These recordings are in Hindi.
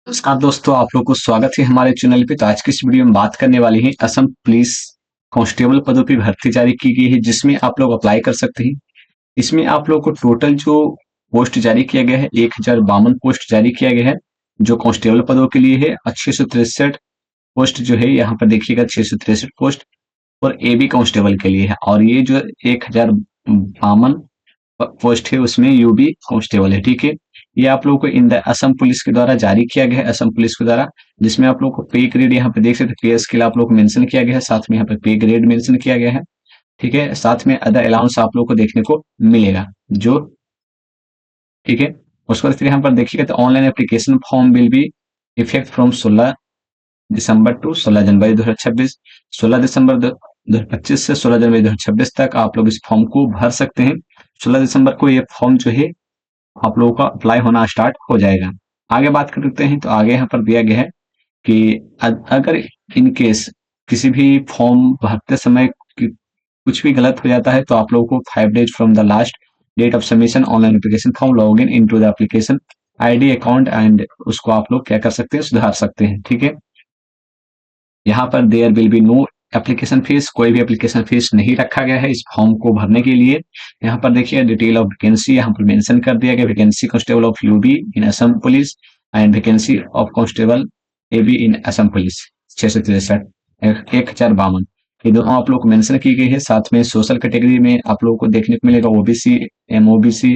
नमस्कार दोस्तों, आप लोग को स्वागत है हमारे चैनल पे। तो आज की इस वीडियो में बात करने वाली है असम पुलिस कांस्टेबल पदों की भर्ती जारी की गई है, जिसमें आप लोग अप्लाई कर सकते हैं। इसमें आप लोग को टोटल जो पोस्ट जारी किया गया है 1052 पोस्ट जारी किया गया है, जो कांस्टेबल पदों के लिए है। और 663 पोस्ट जो है यहाँ पर देखिएगा, 663 पोस्ट और एबी कांस्टेबल के लिए है। और ये जो 1052 पोस्ट है उसमें यूबी कांस्टेबल है। ठीक है, ये आप लोगों को इन द असम पुलिस के द्वारा जारी किया गया है, असम पुलिस के द्वारा। जिसमें आप लोग को पे ग्रेड यहाँ पे देख सकते हैं, पे स्केल आप लोग को मेंशन किया गया है, साथ में यहाँ पे पे ग्रेड मेंशन किया गया है। ठीक है, साथ में अदर अलाउंस आप लोग को देखने को मिलेगा जो। ठीक है, उसके बाद फिर यहाँ पर देखिएगा तो online application form will be effect from 16 December to 16 January 2026। 16 दिसंबर 2025 से 16 जनवरी 2026 तक आप लोग इस फॉर्म को भर सकते हैं। 16 दिसंबर को ये फॉर्म जो है आप लोगों का अप्लाई होना स्टार्ट हो जाएगा। आगे बात करते हैं तो आगे यहाँ पर दिया गया है कि अगर इन केस किसी भी फॉर्म भरते समय कुछ भी गलत हो जाता है तो आप लोगों को 5 days from the last date of submission online application form log in to the application ID account and उसको आप लोग क्या कर सकते हैं, सुधार सकते हैं। ठीक है, यहाँ पर there will be no application fees, कोई भी एप्लीकेशन फीस नहीं रखा गया है इस फॉर्म को भरने के लिए। यहाँ पर देखिए डिटेल ऑफ वैकेंसी यहाँ पर मेंशन कर दिया गया, vacancy constable of UB in Assam police and vacancy of constable AB in Assam police 663 1052। ये दोनों आप लोग को मेंशन की गई है। साथ में सोशल कैटेगरी में आप लोगों को देखने को मिलेगा ओबीसी, एमओबीसी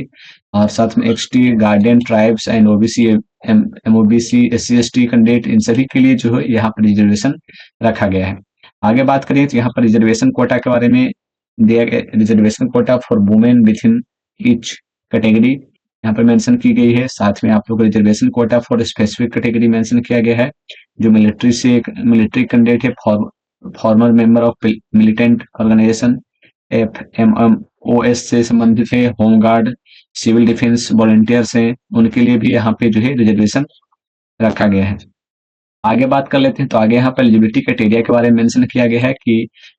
और साथ में एक्सटी, guardian tribes and OBC, MOBC, SC ST candidate, इन सभी के लिए जो है यहाँ पर रिजर्वेशन रखा गया है। आगे बात करें तो यहाँ पर रिजर्वेशन कोटा के बारे में दिया गया, reservation quota for women with in each category यहाँ पर मेंशन की गई है। साथ में आप लोग reservation quota for specific category mention किया गया है, जो मिलिट्री कैंडिडेट है, former member of militant organisation FMMOS से संबंधित है, होमगार्ड, सिविल डिफेंस वॉलंटियर्स हैं, उनके लिए भी यहाँ पे जो है रिजर्वेशन रखा गया है। आगे बात कर लेते हैं तो आगे यहाँ पर एलिजिबिलिटी क्राइटेरिया के बारे में मेंशन किया गया है कि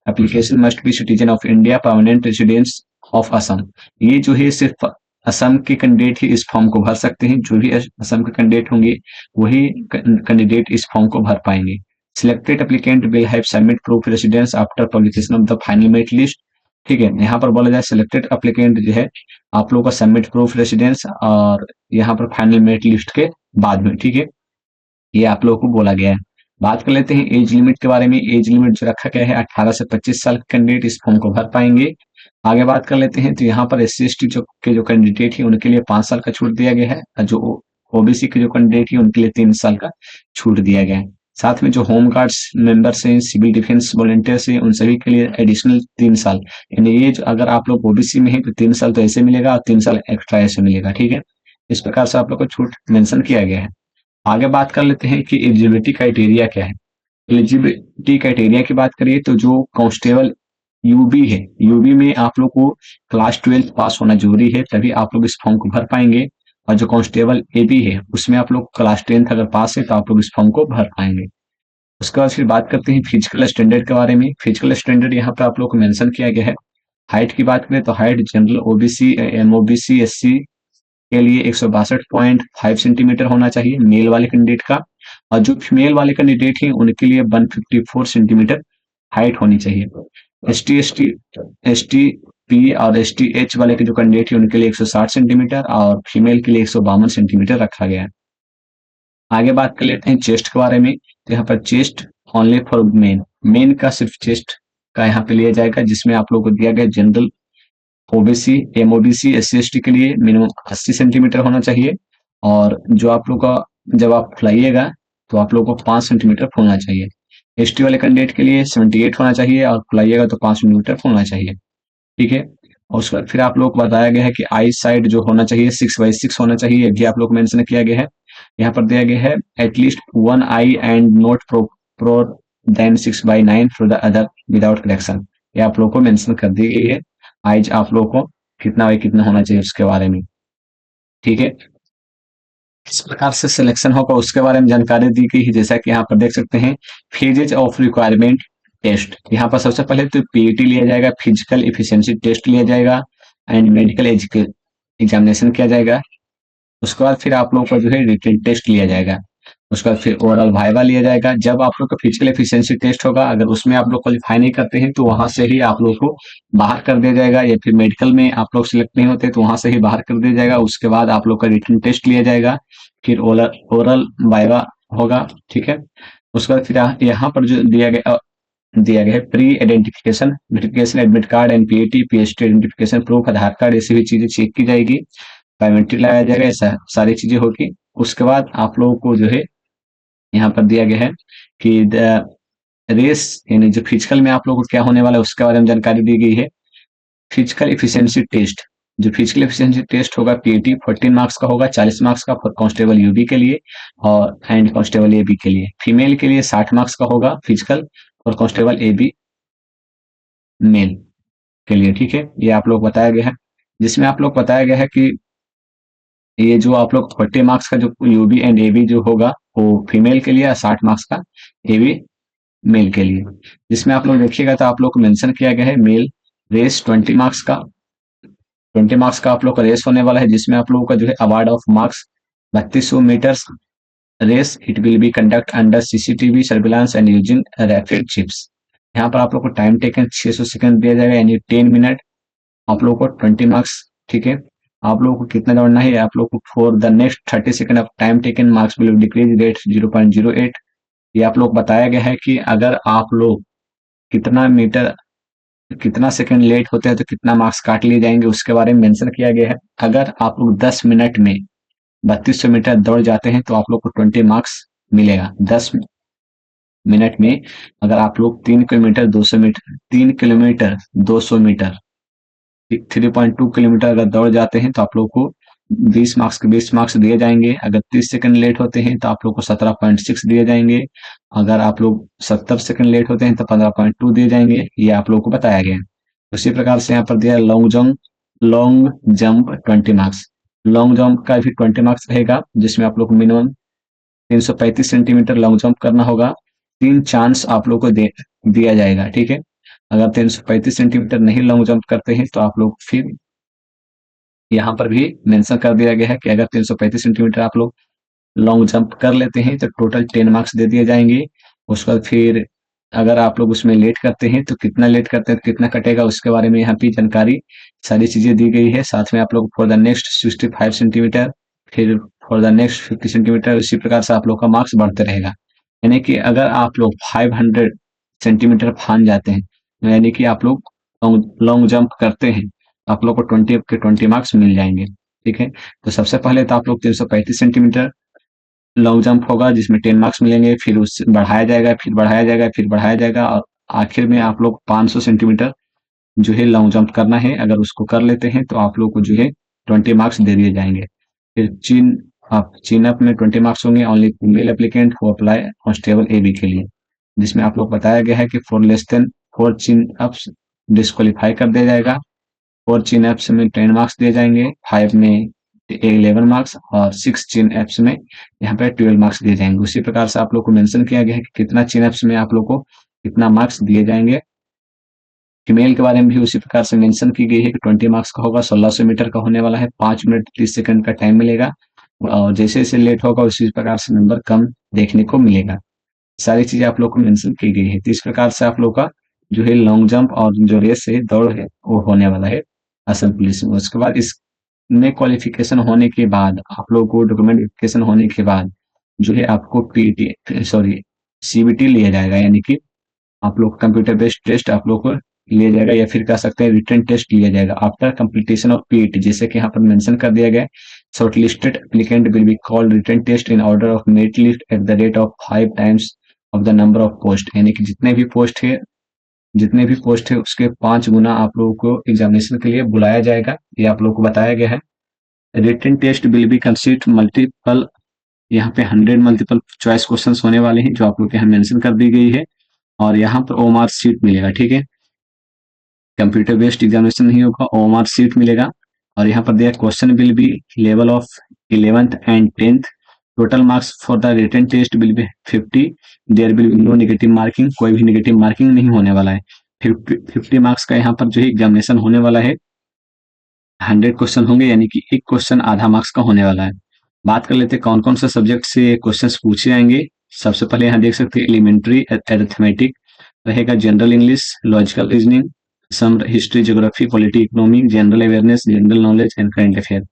application must be citizen of India, permanent residence of Assam. ये जो है सिर्फ असम के कैंडिडेट ही इस फॉर्म को भर सकते हैं। जो भी असम के कैंडिडेट होंगे वही कैंडिडेट इस फॉर्म को भर पाएंगे। Selected applicant will have submit proof residence after publication of the final merit list. ठीक है, यहाँ पर बोला जाए सिलेक्टेड एप्लीकेंट जो है आप लोगों का सबमिट प्रूफ रेसिडेंस और यहाँ पर फाइनल मेरिट लिस्ट के बाद में। ठीक है, ये आप लोगों को बोला गया है। बात कर लेते हैं एज लिमिट के बारे में। एज लिमिट जो रखा गया है 18 से 25 साल के कैंडिडेट इस फॉर्म को भर पाएंगे। आगे बात कर लेते हैं तो यहाँ पर एससी एसटी जो कैंडिडेट है उनके लिए 5 साल का छूट दिया गया है, और जो ओबीसी के जो कैंडिडेट है उनके लिए 3 साल का छूट दिया गया है। साथ में जो होम गार्ड्स मेंबर्स हैं, सिविल डिफेंस वॉलंटियर्स हैं, उन सभी के लिए एडिशनल 3 साल, यानी ये जो अगर आप लोग ओबीसी में है तो 3 साल तो ऐसे मिलेगा और 3 साल एक्स्ट्रा ऐसे मिलेगा। ठीक है, इस प्रकार से आप लोग को छूट मेंशन किया गया है। आगे बात कर लेते हैं कि एलिजिबिलिटी क्राइटेरिया क्या है। एलिजिबिलिटी क्राइटेरिया की बात करिए तो जो कांस्टेबल यूबी है, यूबी में आप लोग को क्लास 12 पास होना जरूरी है, तभी आप लोग इस फॉर्म को भर पाएंगे। और जो कांस्टेबल एबी है उसमें आप लोग क्लास 10 अगर पास है तो आप लोग इस फॉर्म को भर पाएंगे। उसके बाद फिर बात करते हैं फिजिकल स्टैंडर्ड के बारे में। फिजिकल स्टैंडर्ड यहाँ पे आप लोग को मेंशन किया गया है। हाइट की बात करें तो height general OBC, MOBC, SC के लिए 162.5 सेंटीमीटर होना चाहिए मेल वाले कैंडिडेट का, और जो फीमेल वाले कैंडिडेट हैं उनके लिए 154 सेंटीमीटर हाइट होनी चाहिए। एस टी पी और STH वाले के जो कैंडिडेट है उनके लिए 160 सेंटीमीटर और फीमेल के लिए 152 सेंटीमीटर रखा गया है। आगे बात कर लेते हैं चेस्ट के बारे में। तो यहाँ पर chest only for main, main का सिर्फ चेस्ट का यहाँ पे लिया जाएगा, जिसमें आप लोगों को दिया गया general OBC, MOBC, SC ST के लिए मिनिमम 80 सेंटीमीटर होना चाहिए। और जो आप लोग का जब आप फुलाइएगा तो आप लोग को 5 सेंटीमीटर फूलना चाहिए। एसटी वाले कैंडिडेट के लिए 78 होना चाहिए और फुलाइएगा तो 5 सेंटीमीटर फूलना चाहिए। ठीक है, और उसके बाद फिर आप लोग को बताया गया है कि आई साइड जो होना चाहिए 6/6 होना चाहिए, ये भी आप लोग को मेंशन किया गया है। यहाँ पर दिया गया है at least 1 eye and not pro than 6/9 for the other without correction. ये आप लोग को मेंशन कर दी गई है, आइज आप लोग को कितना बाई कितना होना चाहिए उसके बारे में। ठीक है, किस प्रकार से सिलेक्शन होगा उसके बारे में जानकारी दी गई है, जैसा कि यहाँ पर देख सकते हैं। फेजेज ऑफ रिक्वायरमेंट टेस्ट, यहाँ पर सबसे पहले तो पीईटी लिया जाएगा, फिजिकल इफिशियंसी टेस्ट लिया जाएगा एंड मेडिकल एग्जामिनेशन किया जाएगा। उसके बाद फिर आप लोगों का जो है रिटन टेस्ट लिया जाएगा। उसके बाद फिर ओवरऑल वाइवा लिया जाएगा। जब आप लोग का फिजिकल एफिशिएंसी टेस्ट होगा, अगर उसमें आप लोग क्वालिफाई नहीं करते हैं तो वहां से ही आप लोग को बाहर कर दिया जाएगा, या फिर मेडिकल में आप लोग सिलेक्ट नहीं होते तो वहां से ही बाहर कर दिया जाएगा। उसके बाद आप लोग का रिटन टेस्ट लिया जाएगा, फिर ओरल ओरल वाइवा होगा, ठीक है। उसके बाद फिर यहाँ पर जो दिया गया है pre identification, verification admit card, NPAT, PHT identification proof, Aadhaar card, ऐसी भी चीजें चेक की जाएगी, बायोमेट्रिक लगाया जाएगा, ऐसा सारी चीजें होगी। उसके बाद आप लोगों को जो है यहाँ पर दिया गया है कि रेस, यानी जो फिजिकल में आप लोगों को क्या होने वाला है उसके बारे में जानकारी दी गई है। फिजिकल इफिशियंसी टेस्ट, जो फिजिकल इफिशियंसी टेस्ट होगा पीएटी 14 मार्क्स का होगा, 40 मार्क्स का फॉर कांस्टेबल यूबी के लिए और एंड कांस्टेबल एबी के लिए। फीमेल के लिए 60 मार्क्स का होगा फिजिकल और कांस्टेबल एबी मेल के लिए, ठीक है। ये आप लोग बताया गया है, जिसमें आप लोग बताया गया है कि ये जो आप लोग 40 मार्क्स का जो यूबी एंड एबी जो होगा वो फीमेल के लिए, 60 मार्क्स का एबी मेल के लिए। जिसमें आप लोग देखिएगा तो आप लोग को मेंशन किया गया है मेल रेस 20 मार्क्स का, 20 मार्क्स का आप लोग का रेस होने वाला है, जिसमें आप लोगों का जो है award of marks 3200 metres race, it will be conduct under CCTV surveillance and using rapid chips. यहाँ पर आप लोग को टाइम टेकन 600 सेकंड दिया जाएगा, यानी 10 मिनट। आप लोग को 20 मार्क्स, ठीक है। आप लोगों को कितना दौड़ना है, आप लोग को for the next 30 second of time taken marks will decrease rate 0.08। ये आप लोग बताया गया है कि अगर आप लोग कितना मीटर कितना सेकंड लेट होते हैं तो कितना मार्क्स काट लिए जाएंगे, उसके बारे में मेंशन किया गया है। अगर आप लोग 10 मिनट में 3200 मीटर दौड़ जाते हैं तो आप लोग को 20 मार्क्स मिलेगा। 10 मिनट में अगर आप लोग 3 किलोमीटर 200 मीटर 3.2 किलोमीटर अगर दौड़ जाते हैं तो आप लोग को 20 मार्क्स दिए जाएंगे। अगर 30 सेकंड लेट होते हैं तो आप लोग को 17.6 दिए जाएंगे। अगर आप लोग 70 सेकंड लेट होते हैं तो 15.2 दिए जाएंगे। ये आप लोग को बताया गया है। उसी प्रकार से यहाँ पर दिया long jump 20 marks. Long jump का भी 20 मार्क्स रहेगा, जिसमें आप लोग को मिनिमम 335 सेंटीमीटर लॉन्ग जंप करना होगा। 3 चांस आप लोग को दिया जाएगा, ठीक है। अगर 335 सेंटीमीटर नहीं लॉन्ग जंप करते हैं तो आप लोग फिर यहाँ पर भी मेंशन कर दिया गया है कि अगर 335 सेंटीमीटर आप लोग लॉन्ग जंप कर लेते हैं तो टोटल 10 मार्क्स दे दिए जाएंगे। उसके बाद फिर अगर आप लोग उसमें लेट करते हैं तो कितना लेट करते हैं तो कितना कटेगा, उसके बारे में यहाँ पे जानकारी सारी चीजें दी गई है। साथ में आप लोग फॉर द नेक्स्ट 65 सेंटीमीटर, फिर फॉर द नेक्स्ट 50 सेंटीमीटर, इसी प्रकार से आप लोग का मार्क्स बढ़ते रहेगा। यानी कि अगर आप लोग 500 सेंटीमीटर फान जाते हैं तो यानी कि आप लोग लॉन्ग जंप करते हैं, आप लोग को 20 के 20 मार्क्स मिल जाएंगे, ठीक है। तो सबसे पहले तो आप लोग 335 सेंटीमीटर लॉन्ग जंप होगा जिसमें 10 मार्क्स मिलेंगे, फिर उससे बढ़ाया जाएगा, फिर बढ़ाया जाएगा, फिर बढ़ाया जाएगा, और आखिर में आप लोग 500 सेंटीमीटर जो है लॉन्ग जंप करना है। अगर उसको कर लेते हैं तो आप लोग को जो है 20 मार्क्स दे दिए जाएंगे। फिर चिन अप में 20 मार्क्स होंगे only male applicant who apply constable AB के लिए, जिसमें आप लोग बताया गया है कि for less than 4 chin ups disqualify कर दिया जाएगा। 4 चिन एप्स में 10 मार्क्स दिए जाएंगे, 5 में 11 मार्क्स और 6 चिन एप्स में यहाँ पे 12 मार्क्स दिए जाएंगे। उसी प्रकार से आप लोग को मेंशन किया गया है कि कितना चिन एप्स में आप लोग को कितना मार्क्स दिए जाएंगे। फीमेल के बारे में भी उसी प्रकार से मेंशन की गई है कि 20 मार्क्स का होगा, 1600 मीटर का होने वाला है, 5 मिनट 30 सेकंड का टाइम मिलेगा, और जैसे जैसे लेट होगा उसी प्रकार से नंबर कम देखने को मिलेगा। सारी चीजें आप लोग को मेंशन की गई है। तो इस प्रकार से आप लोग का जो है लॉन्ग जंप और जो रेस है, दौड़ है, वो होने वाला है असम पुलिस में। उसके बाद इसमें क्वालिफिकेशन होने के बाद आप लोग को डॉक्यूमेंट वेरिफिकेशन होने के बाद जो है आपको पीटी सॉरी सीबीटी लिया जाएगा, यानी कि आप लोग कंप्यूटर बेस्ड टेस्ट आप लोग को लिया जाएगा, या फिर कह सकते हैं रिटन टेस्ट लिया जाएगा आफ्टर कंप्लीटेशन ऑफ पीईटी, जैसे कि यहाँ पर मेंशन कर दिया गया। Shortlisted applicant will be called written test in order of merit list at the rate of 5 times of the number of post, यानी कि जितने भी पोस्ट है उसके 5 गुना आप लोगों को एग्जामिनेशन के लिए बुलाया जाएगा। ये आप लोग को बताया गया है। Written test will be consist multiple, यहाँ पे 100 मल्टीपल चॉइस क्वेश्चंस होने वाले हैं जो आप लोग के यहाँ मेंशन कर दी गई है, और यहाँ पर ओमार सीट मिलेगा, ठीक है। कंप्यूटर बेस्ड एग्जामिनेशन नहीं होगा, ओमार सीट मिलेगा। और यहाँ पर दिया question will be level of 11th and 10th। Total marks for the written test will be 50। There will be no negative marking, कोई भी नेगेटिव मार्किंग नहीं होने वाला है। 50 मार्क्स का यहाँ पर जो है एग्जामिनेशन होने वाला है। 100 क्वेश्चन होंगे, यानी कि एक क्वेश्चन आधा मार्क्स का होने वाला है। बात कर लेते हैं कौन कौन से सब्जेक्ट से क्वेश्चंस पूछे जाएंगे। सबसे पहले यहाँ देख सकते हैं एलिमेंट्री अरिथमेटिक रहेगा, general English, logical reasoning, some history, geography, polity, economy, general awareness, general knowledge and current affair,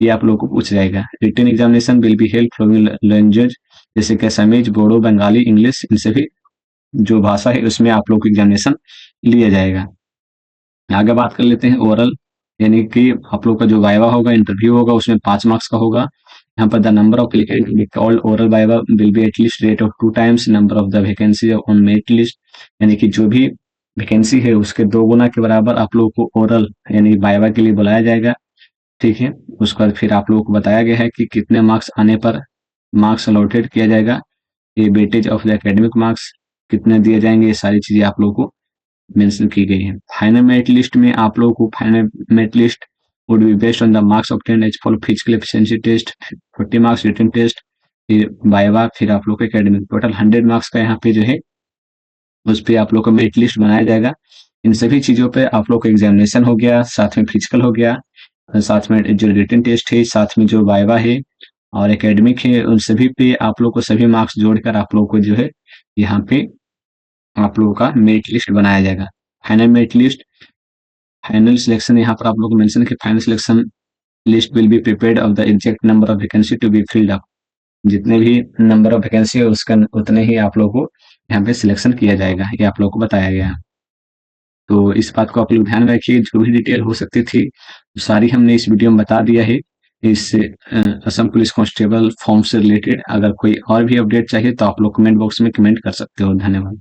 ये आप लोगों को पूछ जाएगा। Written examination will be held from language जैसे कि असमीज, बोडो, बंगाली, इंग्लिश, इन सभी जो भाषा है उसमें आप लोग को एग्जामिनेशन लिया जाएगा। आगे बात कर लेते हैं ओरल, यानी कि आप लोग का जो वाइवा होगा, इंटरव्यू होगा, उसमें 5 मार्क्स का होगा। यहाँ पर the number of all oral viva will be at least rate of 2 times number of the vacancy on merit list, यानी कि जो भी वैकेंसी है उसके 2 गुना के बराबर आप लोगों को ओरल यानी वाइवा के लिए बुलाया जाएगा। ठीक है, उसके बाद फिर आप लोगों को बताया गया है कि कितने मार्क्स आने पर मार्क्स अलॉटेड किया जाएगा, ये weightage of the academic marks कितने दिए जाएंगे, ये सारी चीजें आप लोगों को मेंशन की गई है। फाइनल मेरिट लिस्ट में आप लोगों को final merit list would be based on the marks obtained as for physical efficiency test, 40 marks written test, फिर वाइवा, फिर आप लोग का एकेडमिक, टोटल 100 मार्क्स का यहाँ पे जो है उस पे आप लोग का मेरिट लिस्ट बनाया जाएगा। इन सभी चीजों पे आप लोग का एग्जामिनेशन हो गया, साथ में फिजिकल हो गया, साथ में जो रिटन टेस्ट है, साथ में जो वाइवा है और एकेडमिक है, उन सभी पे आप लोग को सभी मार्क्स जोड़कर आप लोग को जो है यहाँ पे आप लोगों का मेरिट लिस्ट बनाया जाएगा। Final merit list, final selection, यहाँ पर आप लोग को मेंशन कि final selection list will be prepared of the exact number of vacancy to be filled up, जितने भी नंबर ऑफ वैकेंसी है उसका उतने ही आप लोग को यहाँ पे सिलेक्शन किया जाएगा, ये आप लोग को बताया गया है। तो इस बात को आप लोग ध्यान रखिए, जो भी डिटेल हो सकती थी सारी हमने इस वीडियो में बता दिया है। इस असम पुलिस कांस्टेबल फॉर्म से रिलेटेड अगर कोई और भी अपडेट चाहिए तो आप लोग कमेंट बॉक्स में कमेंट कर सकते हो। धन्यवाद।